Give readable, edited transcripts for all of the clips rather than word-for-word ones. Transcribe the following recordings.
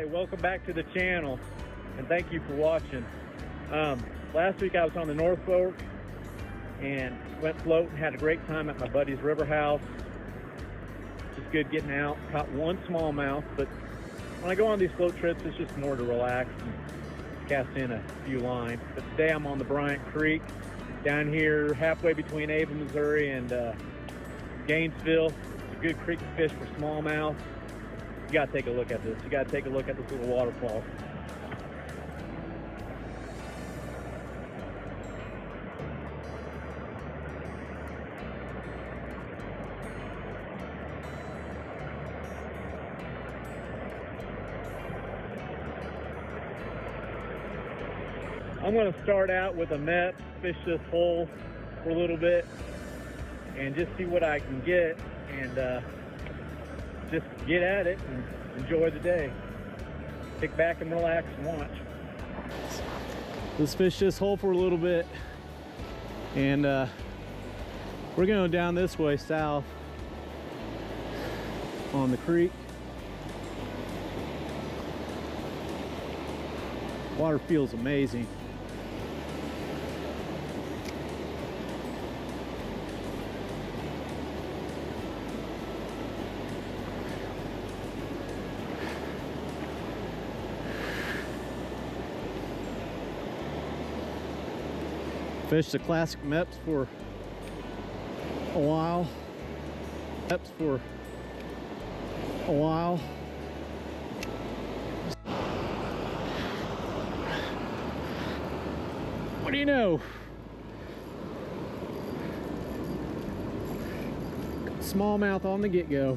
Hey, welcome back to the channel, and thank you for watching. Last week I was on the North Fork and went floating, had a great time at my buddy's river house. Just good getting out. Caught one smallmouth, but when I go on these float trips, it's just more to relax and cast in a few lines. But today I'm on the Bryant Creek down here halfway between Avon, Missouri and Gainesville. It's a good creek to fish for smallmouth. You gotta take a look at this. You gotta take a look at this little waterfall. I'm gonna start out with a net, fish this hole for a little bit and just see what I can get, and just get at it and enjoy the day. Sit back and relax and watch. Let's fish this hole for a little bit, and we're going down this way south on the creek. Water feels amazing. Fished the classic MEPS for a while. What do you know? Smallmouth on the get-go.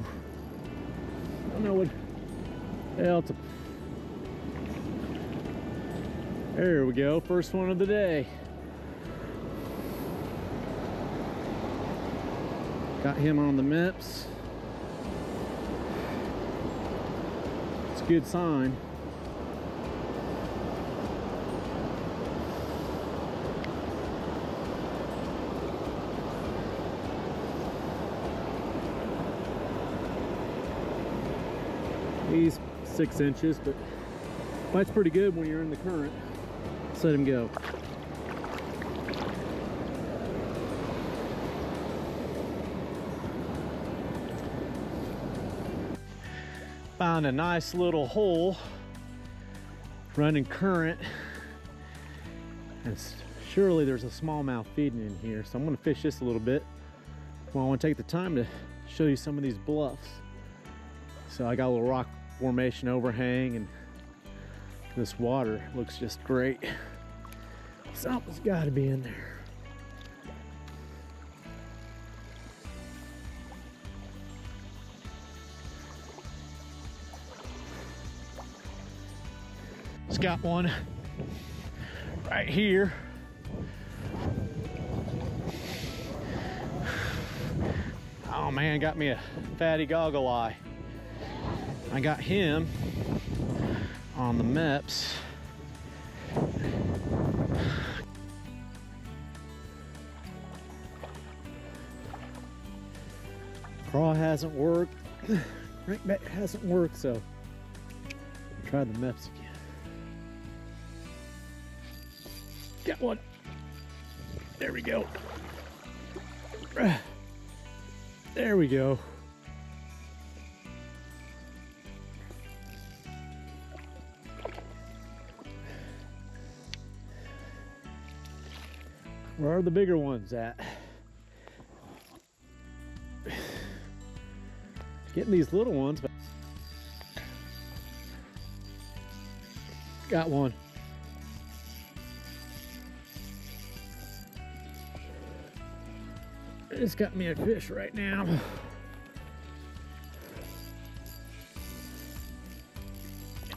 I don't know what else. There we go, first one of the day. Got him on the MEPS. It's a good sign. He's 6 inches, but bites pretty good when you're in the current. Let's let him go. Found a nice little hole running current, and surely there's a smallmouth feeding in here, so I'm going to fish this a little bit. Well, I want to take the time to show you some of these bluffs. So I got a little rock formation overhang, and this water looks just great. Something's got to be in there. Just got one right here. Oh man, got me a fatty goggle eye. I got him on the MEPS. Craw hasn't worked, crankbait hasn't worked, so try the MEPS again. Got one. There we go. There we go. Where are the bigger ones at? Getting these little ones, but got one. It's got me a fish right now.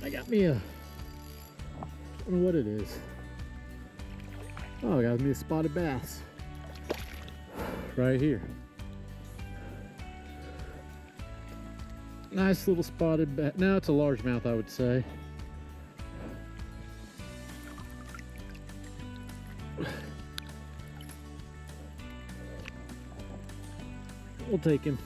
I got me a, I don't know what it is. Oh, I got me a spotted bass right here. Nice little spotted bass. Now it's a largemouth, I would say. We'll take him.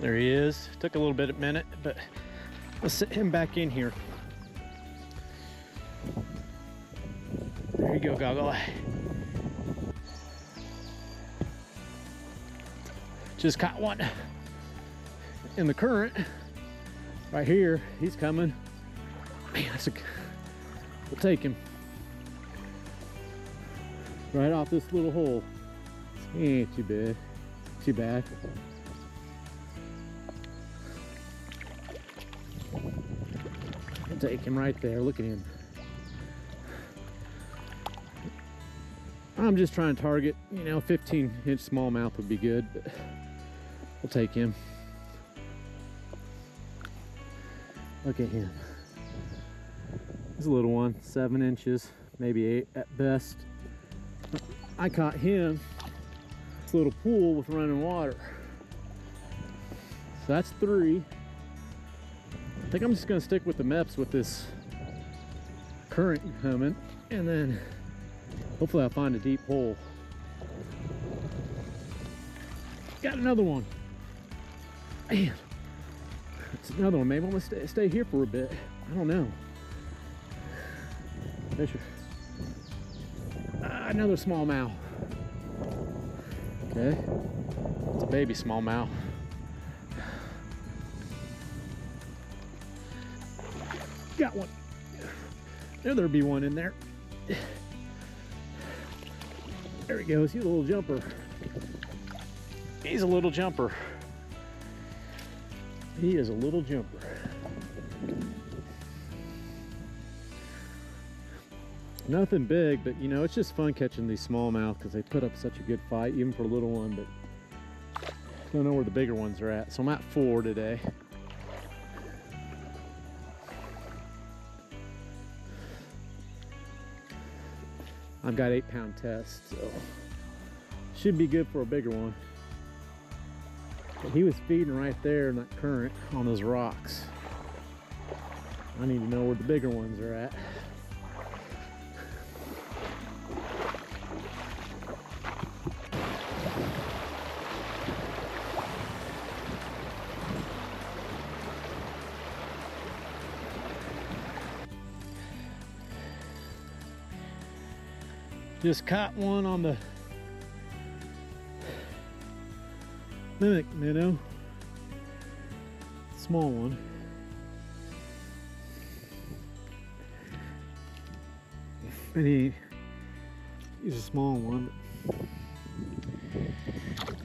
There he is. Took a little bit of a minute, but let's sit him back in here. There you go, Goggle. Just caught one in the current right here. He's coming. Man, we'll take him right off this little hole. He ain't too bad. Too bad. I'll take him right there. Look at him. I'm just trying to target, you know, 15-inch smallmouth would be good, but we'll take him. Look at him. He's a little one, 7 inches, maybe 8 at best. I caught him this little pool with running water. So that's 3. I think I'm just gonna stick with the MEPS with this current coming, and then hopefully I'll find a deep hole. Got another one. Man, it's another one. Maybe I'm gonna stay here for a bit. I don't know. Fisher. Another smallmouth. Okay, it's a baby smallmouth. Got one. There'll be one in there. There he goes. He's a little jumper. He's a little jumper. He is a little jumper. Nothing big, but you know, it's just fun catching these smallmouth because they put up such a good fight, even for a little one, but don't know where the bigger ones are at. So I'm at 4 today. I've got 8-pound test, so should be good for a bigger one. But he was feeding right there in that current on those rocks. I need to know where the bigger ones are at. Just caught one on the mimic minnow, small one. And he's a small one.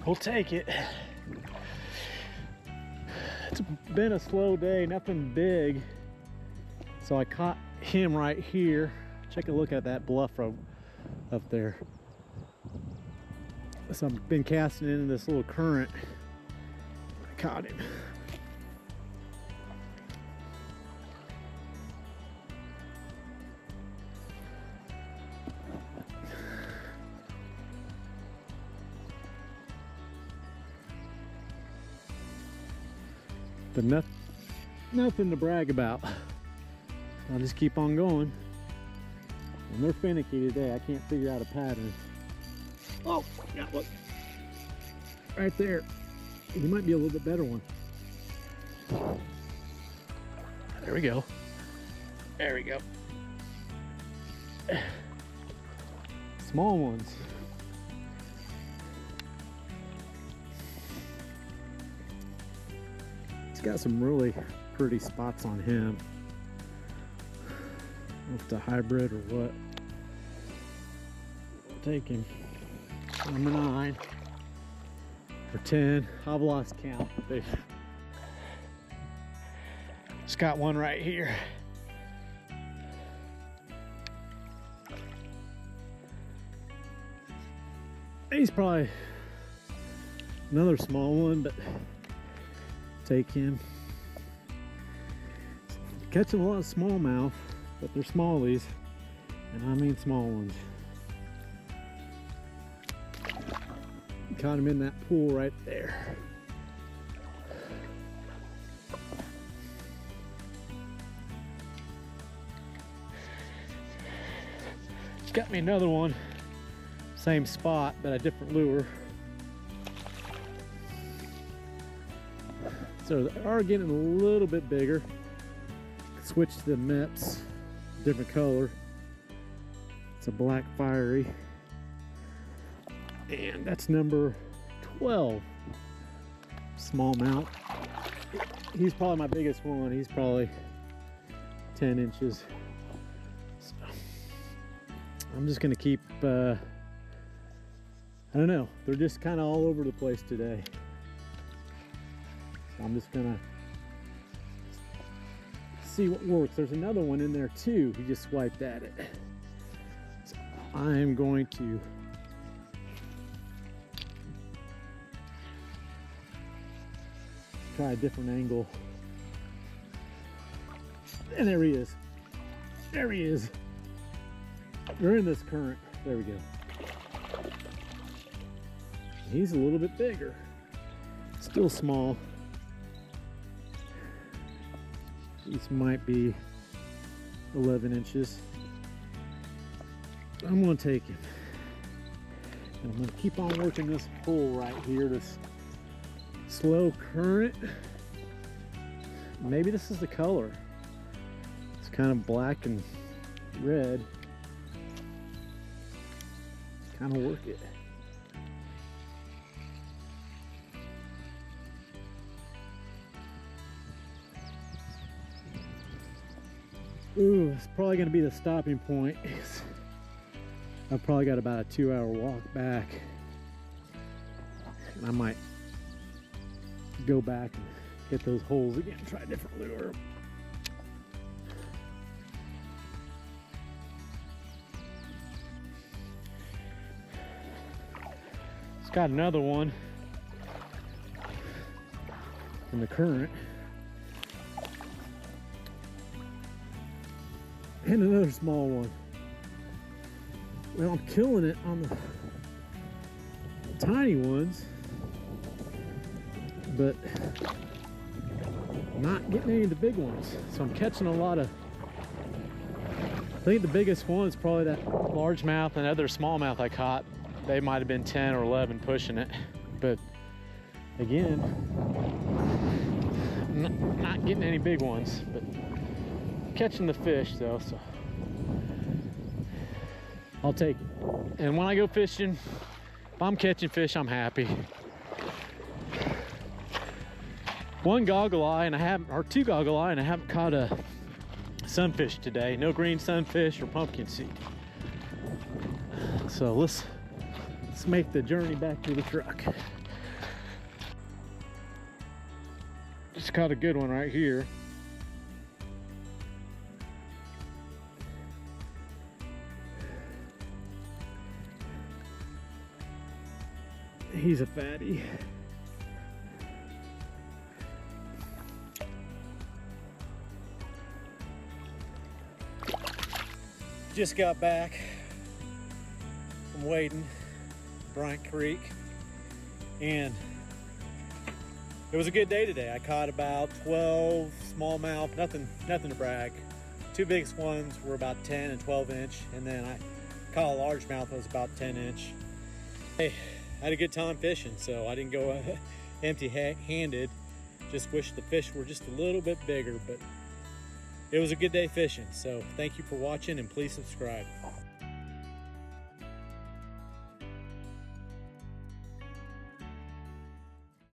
We'll take it. It's been a slow day, nothing big. So I caught him right here. Take a look at that bluff rope up there. So I've been casting into this little current. I caught him. But nothing to brag about. I'll just keep on going. And they're finicky today. I can't figure out a pattern. Oh, got one. Right there. He might be a little bit better one. There we go. There we go. Small ones. He's got some really pretty spots on him. I don't know if it's a hybrid or what. I'll take him. Number 9 or 10. I've lost count. Just got one right here. He's probably another small one, but take him. Catching a lot of smallmouth, but they're smallies, and I mean small ones. Caught him in that pool right there. Got me another one, same spot but a different lure. So they are getting a little bit bigger. Switch to the Meps, different color. It's a black fiery. And that's number 12. Smallmouth. He's probably my biggest one. He's probably 10 inches. So I'm just gonna keep, I don't know. They're just kind of all over the place today. So I'm just gonna see what works. There's another one in there too. He just swiped at it. So I am going to try a different angle. And there he is. There he is. We're in this current. There we go. He's a little bit bigger. Still small. These might be 11 inches. I'm gonna take him. And I'm gonna keep on working this pull right here, this slow current. Maybe this is the color. It's kind of black and red. Kind of work it. Ooh, it's probably gonna be the stopping point. I've probably got about a 2-hour walk back. And I might go back and hit those holes again, try a different lure. It's got another one in the current. And another small one. Well, I'm killing it on the tiny ones, but not getting any of the big ones. So I'm catching a lot of, I think the biggest one is probably that largemouth and other smallmouth I caught. They might have been 10 or 11 pushing it. But again, not getting any big ones, but catching the fish though, so I'll take it. And when I go fishing, if I'm catching fish, I'm happy. One goggle eye and I haven't, or two goggle eye, and I haven't caught a sunfish today. No green sunfish or pumpkin seed. So let's make the journey back to the truck. Just caught a good one right here. He's a fatty. Just got back from wading Bryant Creek, and it was a good day today. I caught about 12 smallmouth, nothing to brag. Two biggest ones were about 10 and 12 inch, and then I caught a largemouth that was about 10 inch. Hey, I had a good time fishing, so I didn't go empty-handed. Just wish the fish were just a little bit bigger, but it was a good day fishing. So thank you for watching, and please subscribe.